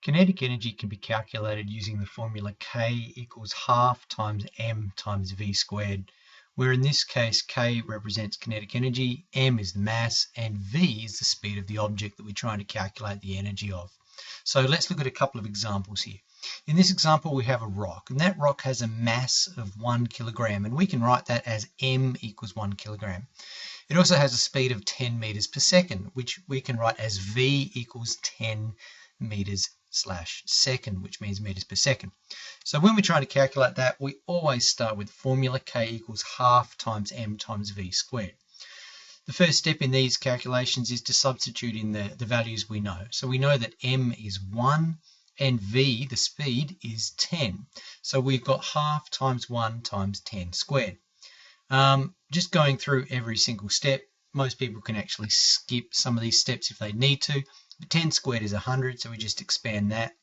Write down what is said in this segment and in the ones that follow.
Kinetic energy can be calculated using the formula K equals half times m times v squared, where in this case K represents kinetic energy, m is the mass, and v is the speed of the object that we're trying to calculate the energy of. So let's look at a couple of examples here. In this example we have a rock, and that rock has a mass of 1 kilogram, and we can write that as m equals 1 kilogram. It also has a speed of 10 meters per second, which we can write as v equals 10 meters/second, which means meters per second. So when we're trying to calculate that, we always start with the formula K equals half times m times v squared. The first step in these calculations is to substitute in the values we know. So we know that m is 1 and v, the speed, is 10. So we've got half times 1 times 10 squared. Just going through every single step, most people can actually skip some of these steps if they need to. 10 squared is 100, so we just expand that.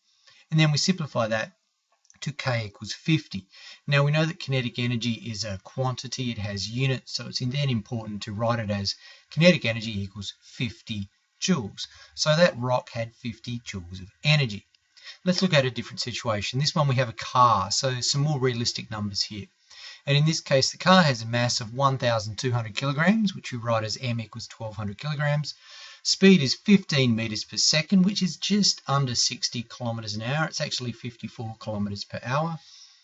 And then we simplify that to K equals 50. Now we know that kinetic energy is a quantity, it has units, so it's then important to write it as kinetic energy equals 50 joules. So that rock had 50 joules of energy. Let's look at a different situation. This one we have a car, so some more realistic numbers here. And in this case, the car has a mass of 1,200 kilograms, which we write as m equals 1,200 kilograms. Speed is 15 meters per second, which is just under 60 kilometers an hour. It's actually 54 kilometers per hour,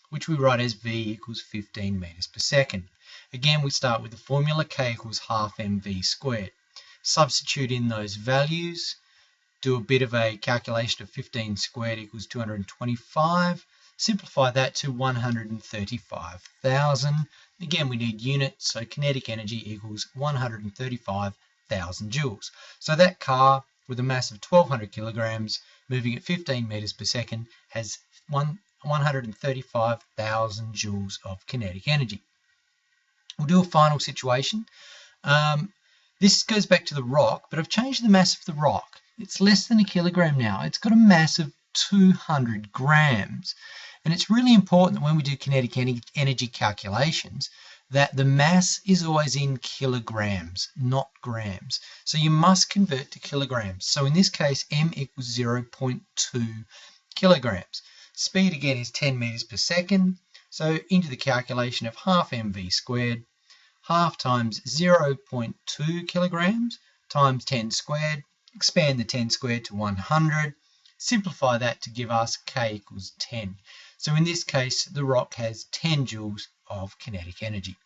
which we write as v equals 15 meters per second. Again, we start with the formula K equals half mv squared. Substitute in those values, do a bit of a calculation of 15 squared equals 225. Simplify that to 135,000. Again, we need units, so kinetic energy equals 135,000 joules. So that car with a mass of 1,200 kilograms moving at 15 meters per second has 135,000 joules of kinetic energy. We'll do a final situation. This goes back to the rock, but I've changed the mass of the rock. It's less than a kilogram now. It's got a mass of 200 grams. And it's really important that when we do kinetic energy calculations, that the mass is always in kilograms, not grams. So you must convert to kilograms. So in this case, m equals 0.2 kilograms. Speed again is 10 meters per second. So into the calculation of half mv squared, half times 0.2 kilograms times 10 squared. Expand the 10 squared to 100. Simplify that to give us K equals 10. So in this case, the rock has 10 joules of kinetic energy.